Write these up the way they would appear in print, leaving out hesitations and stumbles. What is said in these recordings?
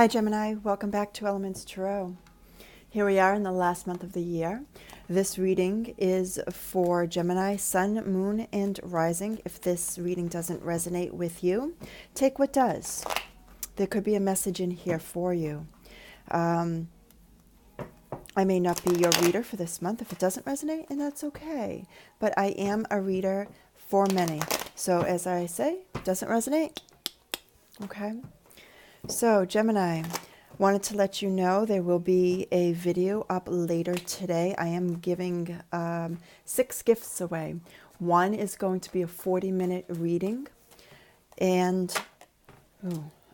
Hi Gemini, welcome back to Elements Tarot. Here we are in the last month of the year. This reading is for Gemini, Sun, Moon, and Rising. If this reading doesn't resonate with you, take what does. There could be a message in here for you. I may not be your reader for this month if it doesn't resonate, and that's okay. But I am a reader for many. So as I say, doesn't resonate, okay? So Gemini, wanted to let you know there will be a video up later today. I am giving 6 gifts away. One is going to be a 40-minute reading. And,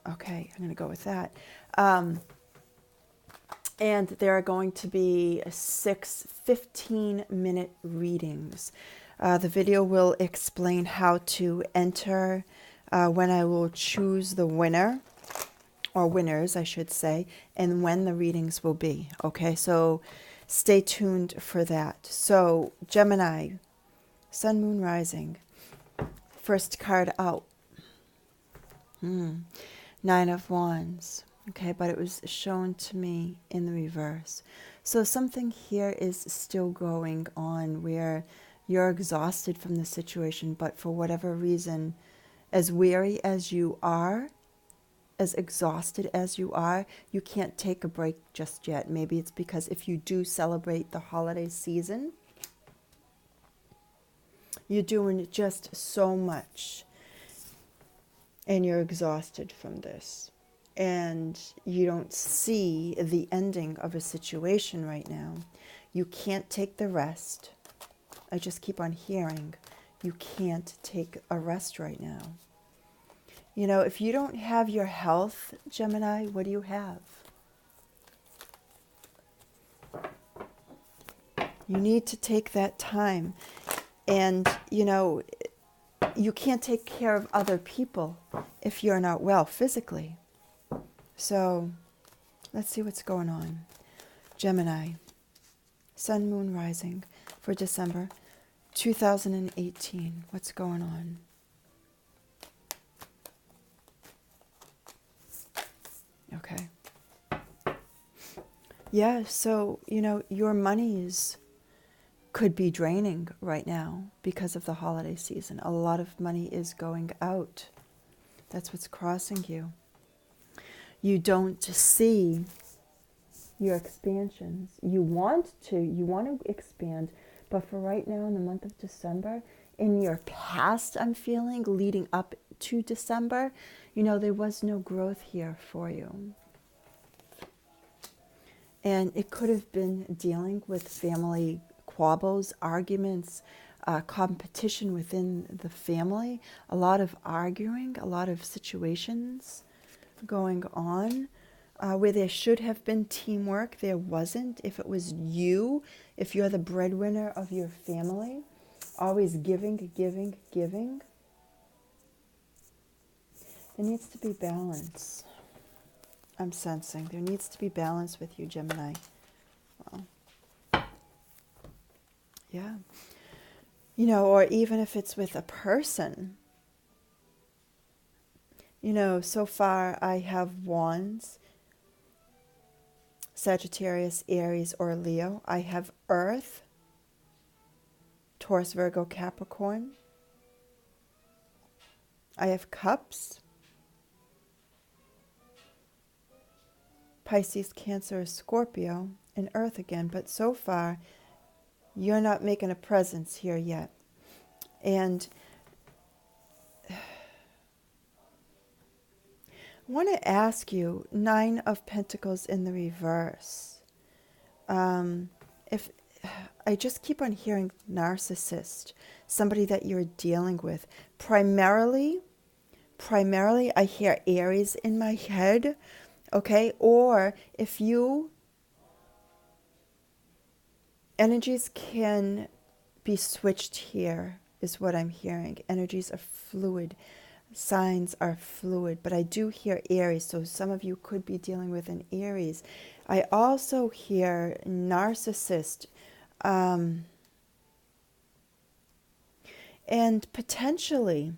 okay, I'm going to go with that. And there are going to be 6 15-minute readings. The video will explain how to enter, when I will choose the winner, or winners, I should say, and when the readings will be. Okay, so stay tuned for that. So, Gemini, Sun, Moon, Rising. First card out. 9 of Wands. Okay, but it was shown to me in the reverse. So something here is still going on where you're exhausted from the situation, but for whatever reason, as weary as you are, as exhausted as you are, you can't take a break just yet. Maybe it's because if you do celebrate the holiday season, you're doing just so much and you're exhausted from this. And you don't see the ending of a situation right now. You can't take the rest. I just keep on hearing, you can't take a rest right now. You know, if you don't have your health, Gemini, what do you have? You need to take that time. And, you know, you can't take care of other people if you're not well physically. So, let's see what's going on. Gemini, Sun, Moon, Rising for December 2018. What's going on? Okay. Yeah, so, you know, your monies could be draining right now because of the holiday season. A lot of money is going out. That's what's crossing you. You don't see your expansions. You want to expand, but for right now in the month of December, in your past, I'm feeling, leading up to December, you know, there was no growth here for you. And it could have been dealing with family squabbles, arguments, competition within the family, a lot of arguing, a lot of situations going on where there should have been teamwork, there wasn't. If it was you, if you're the breadwinner of your family, always giving, giving, giving, there needs to be balance. I'm sensing there needs to be balance with you, Gemini. Well, yeah. You know, or even if it's with a person. You know, so far I have Wands, Sagittarius, Aries, or Leo. I have Earth, Taurus, Virgo, Capricorn. I have Cups, Pisces, Cancer, Scorpio, and Earth again. But so far, you're not making a presence here yet. And I want to ask you, 9 of Pentacles in the reverse. If I just keep on hearing narcissist, somebody that you're dealing with. Primarily, I hear Aries in my head. Okay, or if you, energies can be switched here, is what I'm hearing. Energies are fluid, signs are fluid, but I do hear Aries, so some of you could be dealing with an Aries. I also hear narcissist, and potentially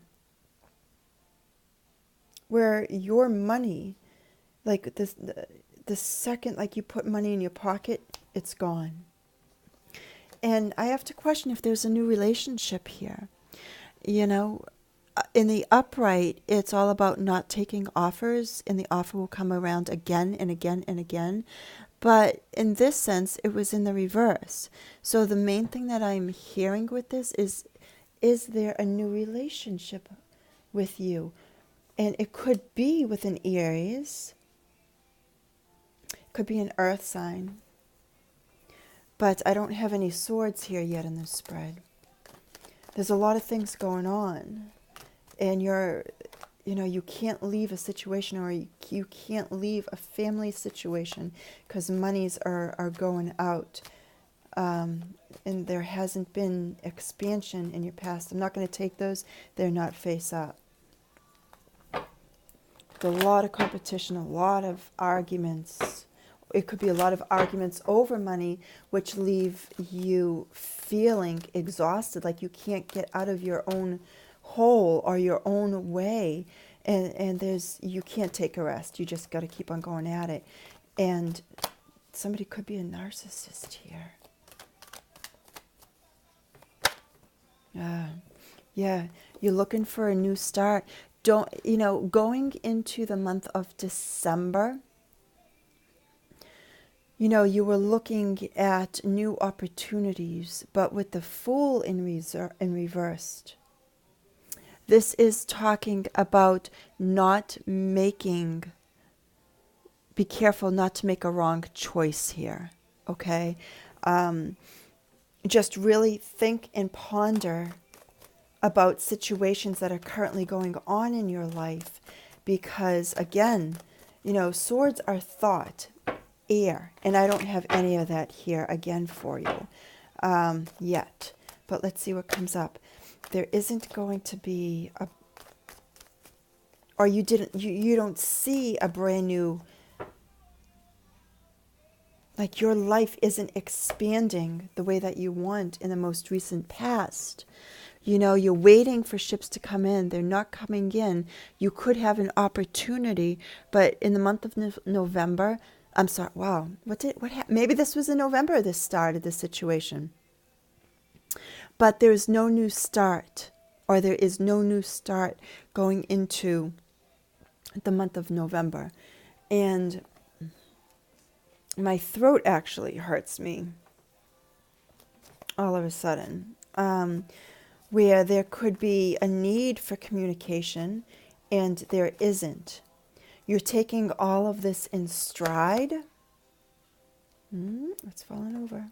where your money Like this, the second like you put money in your pocket, it's gone. And I have to question if there's a new relationship here. You know, in the upright, it's all about not taking offers, and the offer will come around again and again and again. But in this sense, it was in the reverse. So the main thing that I'm hearing with this is there a new relationship with you? And it could be with an Aries, it could be an earth sign. But I don't have any swords here yet in this spread. There's a lot of things going on. And you can't leave a situation, or you can't leave a family situation because monies are going out. And there hasn't been expansion in your past. I'm not going to take those. They're not face up. There's a lot of competition, a lot of arguments. It could be a lot of arguments over money, which leave you feeling exhausted, like you can't get out of your own hole or your own way. And you can't take a rest. You just got to keep on going at it. And somebody could be a narcissist here. Yeah, you're looking for a new start. Going into the month of December, you were looking at new opportunities, but with the Fool in reversed. This is talking about be careful not to make a wrong choice here, okay? Just really think and ponder about situations that are currently going on in your life, because again, swords are thought, air, and I don't have any of that here again for you yet. But let's see what comes up. There isn't going to be you don't see a brand new, like your life isn't expanding the way that you want in the most recent past. You're waiting for ships to come in. They're not coming in. You could have an opportunity, but in the month of November, I'm sorry, wow, what happened? Maybe this was in November this started, this situation. But there's no new start, or there is no new start going into the month of November. And my throat actually hurts me all of a sudden. Where there could be a need for communication and there isn't. You're taking all of this in stride. It's falling over.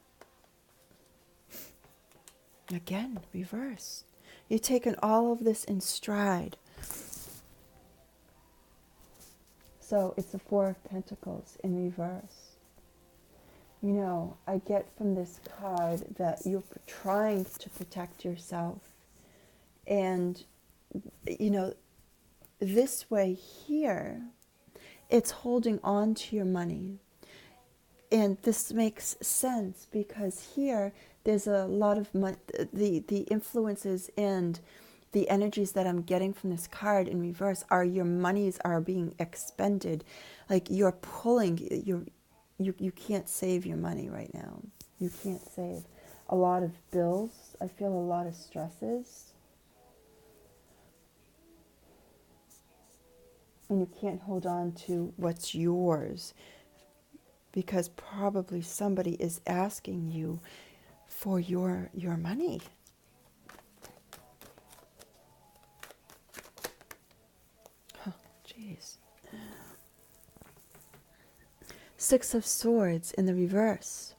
Again, reverse. You're taking all of this in stride. So it's the Four of Pentacles in reverse. I get from this card that you're trying to protect yourself. And, this way here, it's holding on to your money. And this makes sense because here there's a lot of the influences and the energies that I'm getting from this card in reverse are your monies are being expended. Like you're pulling, you can't save your money right now. You can't save a lot of bills. I feel a lot of stresses. And you can't hold on to what's yours because probably somebody is asking you for your money. Jeez. Six of Swords in the reverse.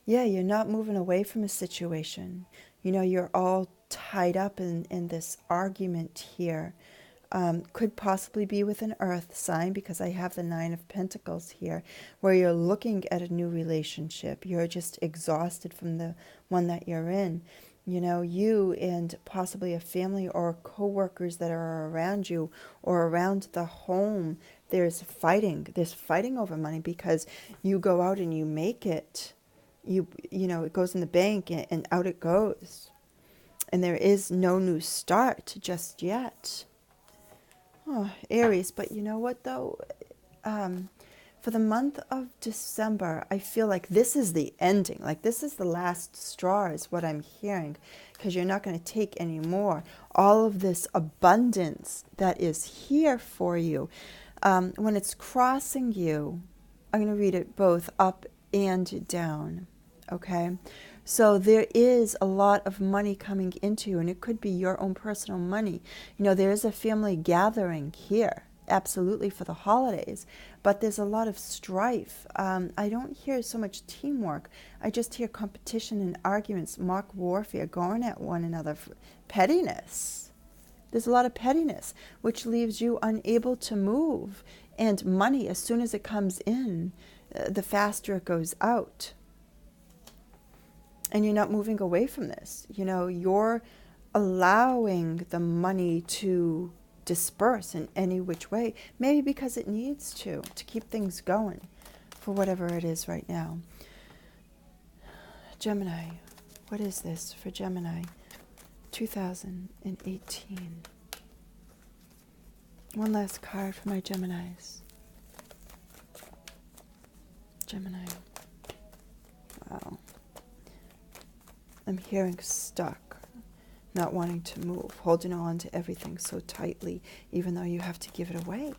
Yeah, you're not moving away from a situation. You're all tied up in this argument here. Could possibly be with an earth sign because I have the Nine of Pentacles here, where you're looking at a new relationship. You're just exhausted from the one that you're in. You and possibly a family or co-workers that are around you or around the home, there's fighting. There's fighting over money because you go out and you make it. It goes in the bank and out it goes. And there is no new start just yet. Oh, Aries, but you know what though? For the month of December, I feel like this is the ending. Like this is the last straw is what I'm hearing, because you're not going to take any more. All of this abundance that is here for you, when it's crossing you, I'm going to read it both up and down. Okay? So there is a lot of money coming into you, and it could be your own personal money. You know, there is a family gathering here, absolutely, for the holidays, but there's a lot of strife. I don't hear so much teamwork. I just hear competition and arguments, mock warfare, going at one another, pettiness. There's a lot of pettiness, which leaves you unable to move. And money, as soon as it comes in, the faster it goes out. And you're not moving away from this. You know, you're allowing the money to disperse in any which way, maybe because it needs to keep things going for whatever it is right now. Gemini, what is this for Gemini 2018? One last card for my Geminis. Gemini. Wow. I'm hearing stuck, not wanting to move, holding on to everything so tightly, even though you have to give it away.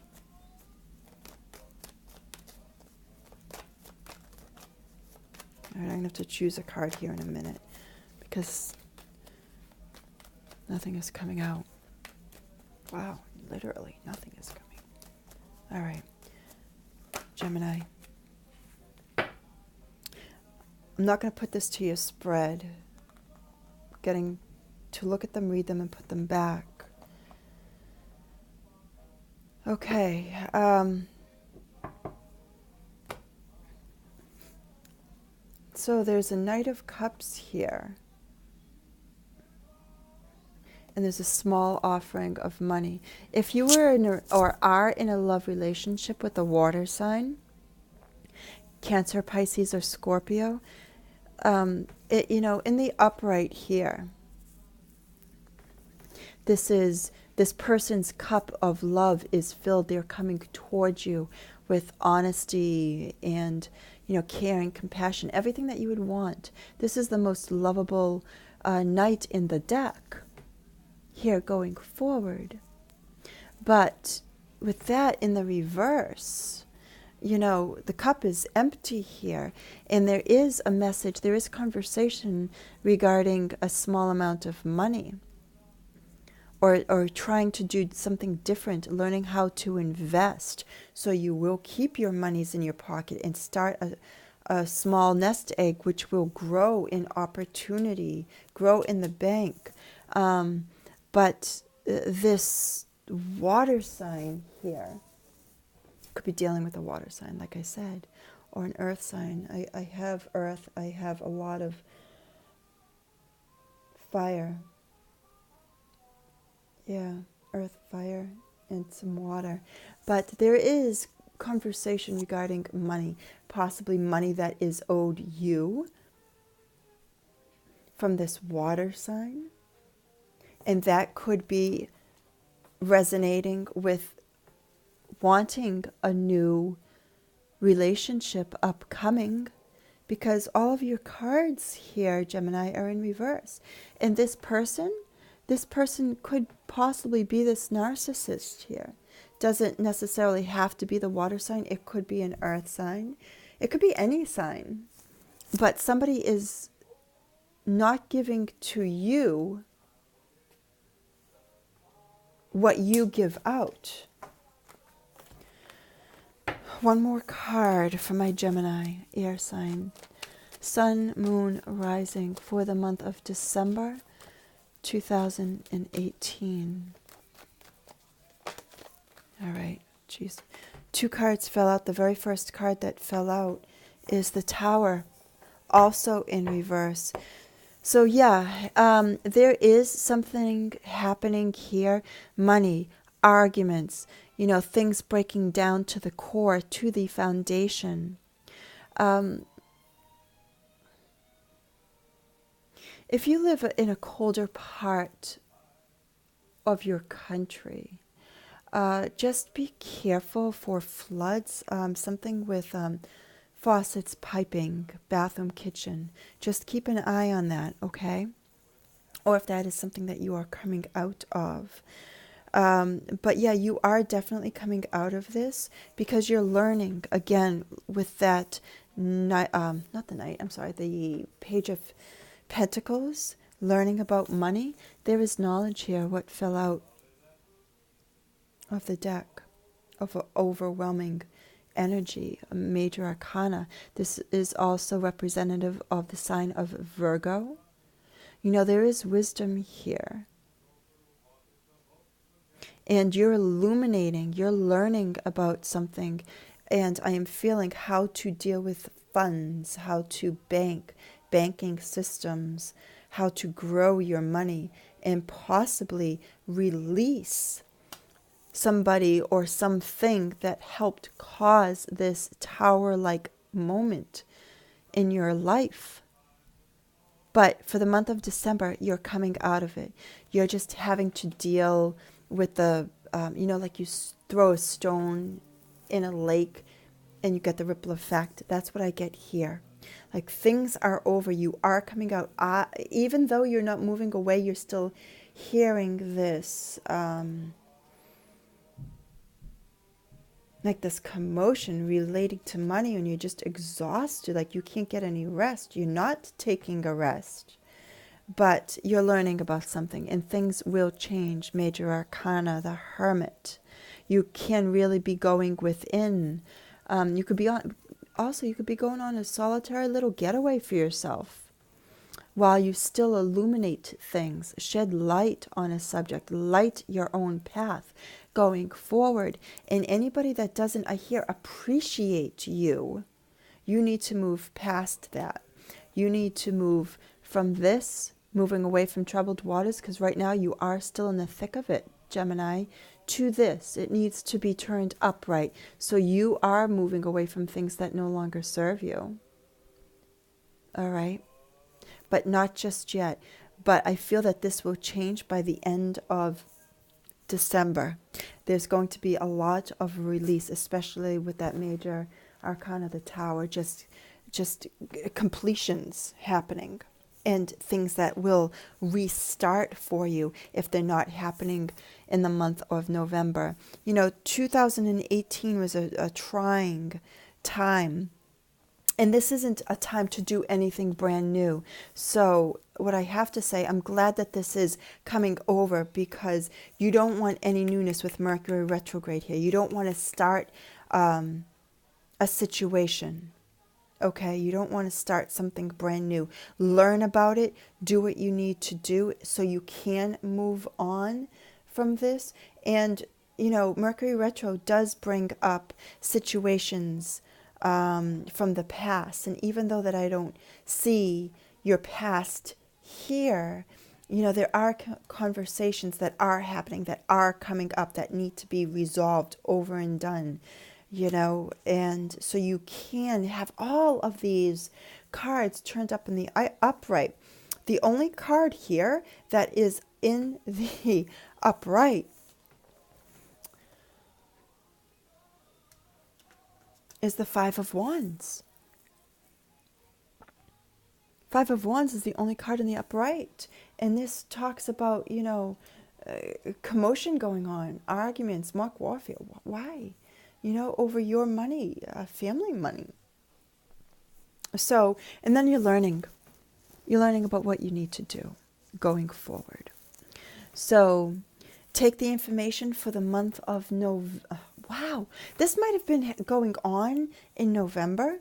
All right, I'm going to have to choose a card here in a minute, because nothing is coming out. Wow, literally nothing is coming. All right, Gemini. I'm not going to put this to your spread. Getting to look at them, read them, and put them back. Okay. So there's a Knight of Cups here. And there's a small offering of money. If you were in or are in a love relationship with a water sign, Cancer, Pisces, or Scorpio, you know, in the upright here, this person's cup of love is filled. They're coming towards you with honesty and, you know, caring, compassion, everything that you would want. This is the most lovable knight in the deck here going forward. But with that in the reverse, you know, the cup is empty here, and there is a message, there is conversation regarding a small amount of money, or trying to do something different, learning how to invest, so you will keep your monies in your pocket and start a small nest egg, which will grow in opportunity, grow in the bank. But this water sign here could be dealing with a water sign, like I said, or an earth sign. I have earth, I have a lot of fire. Yeah, earth, fire, and some water. But there is conversation regarding money, possibly money that is owed you from this water sign. And that could be resonating with wanting a new relationship upcoming, because all of your cards here, Gemini, are in reverse. And this person could possibly be this narcissist here. Doesn't necessarily have to be the water sign. It could be an earth sign. It could be any sign. But somebody is not giving to you what you give out. One more card for my Gemini air sign. Sun, Moon, Rising for the month of December 2018. All right, geez. 2 cards fell out. The very first card that fell out is the Tower, also in reverse. So yeah, there is something happening here. Money, arguments, you know, things breaking down to the core, to the foundation. If you live in a colder part of your country, Just be careful for floods. Something with faucets, piping, bathroom, kitchen. Just keep an eye on that, okay? Or if that is something that you are coming out of. But yeah, you are definitely coming out of this because you're learning again with that night, not the knight, I'm sorry, the Page of Pentacles, learning about money. There is knowledge here, what fell out of the deck, of overwhelming energy, a major arcana. This is also representative of the sign of Virgo. You know, there is wisdom here. And you're illuminating, you're learning about something. And I am feeling how to deal with funds, how to banking systems, how to grow your money, and possibly release somebody or something that helped cause this tower-like moment in your life. But for the month of December, you're coming out of it. You're just having to deal with the, like you throw a stone in a lake and you get the ripple effect. That's what I get here. Like things are over. You are coming out. Even though you're not moving away, you're still hearing this, like this commotion relating to money, and you're just exhausted. Like you can't get any rest. You're not taking a rest. But you're learning about something, and things will change. Major Arcana, the Hermit. You can really be going within. You could be going on a solitary little getaway for yourself, while you still illuminate things, shed light on a subject, light your own path going forward. And anybody that doesn't, I hear, appreciate you, you need to move past that. You need to move from this, moving away from troubled waters, because right now you are still in the thick of it, Gemini, to this. It needs to be turned upright. So you are moving away from things that no longer serve you. All right? But not just yet. But I feel that this will change by the end of December. There's going to be a lot of release, especially with that major arcana, the Tower, just completions happening, and things that will restart for you if they're not happening in the month of November. 2018 was a trying time. And this isn't a time to do anything brand new. So what I have to say, I'm glad that this is coming over, because you don't want any newness with Mercury retrograde here. You don't want to start a situation. Okay, you don't want to start something brand new. Learn about it. Do what you need to do so you can move on from this. And, Mercury retro does bring up situations from the past. And even though that I don't see your past here, there are conversations that are happening, that are coming up, that need to be resolved, over and done, and so you can have all of these cards turned up in the upright. The only card here that is in the upright is the Five of Wands. Five of Wands is the only card in the upright. And this talks about, commotion going on, arguments, mock warfare. Why? Over your money, family money. So, and then you're learning about what you need to do going forward. So, take the information for the month of November. Wow, this might have been going on in November.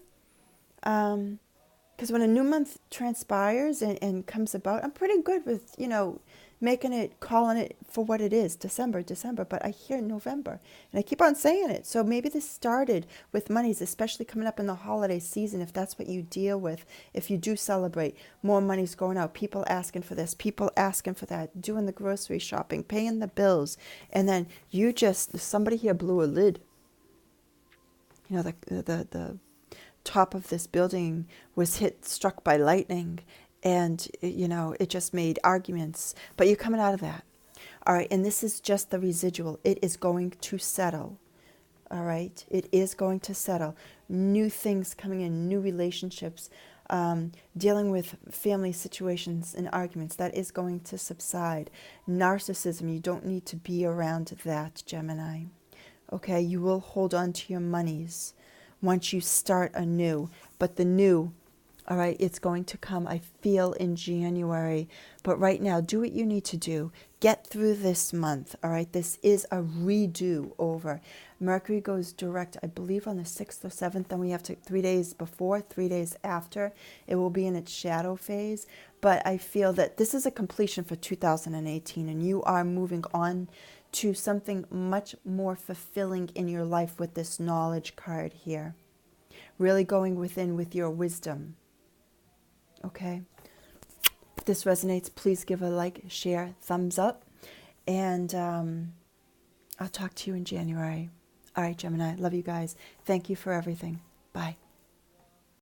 Because when a new month transpires and comes about, I'm pretty good with, calling it for what it is, December, but I hear November, and I keep on saying it. So maybe this started with monies, especially coming up in the holiday season, if that's what you deal with, if you do celebrate, more money's going out, people asking for this, people asking for that, doing the grocery shopping, paying the bills, and then somebody here blew a lid. The top of this building was struck by lightning, and it just made arguments. But you're coming out of that. All right, and this is just the residual. It is going to settle. All right, it is going to settle. New things coming in, new relationships, dealing with family situations and arguments, that is going to subside. Narcissism, you don't need to be around that, Gemini. Okay, you will hold on to your monies once you start anew. But the new, all right, it's going to come, I feel, in January. But right now, do what you need to do. Get through this month, all right? This is a redo over. Mercury goes direct, I believe, on the 6th or 7th. Then we have to 3 days before, 3 days after. It will be in its shadow phase. But I feel that this is a completion for 2018, and you are moving on to something much more fulfilling in your life with this knowledge card here. Really going within with your wisdom. Okay? If this resonates, please give a like, share, thumbs up. And I'll talk to you in January. All right, Gemini. Love you guys. Thank you for everything. Bye.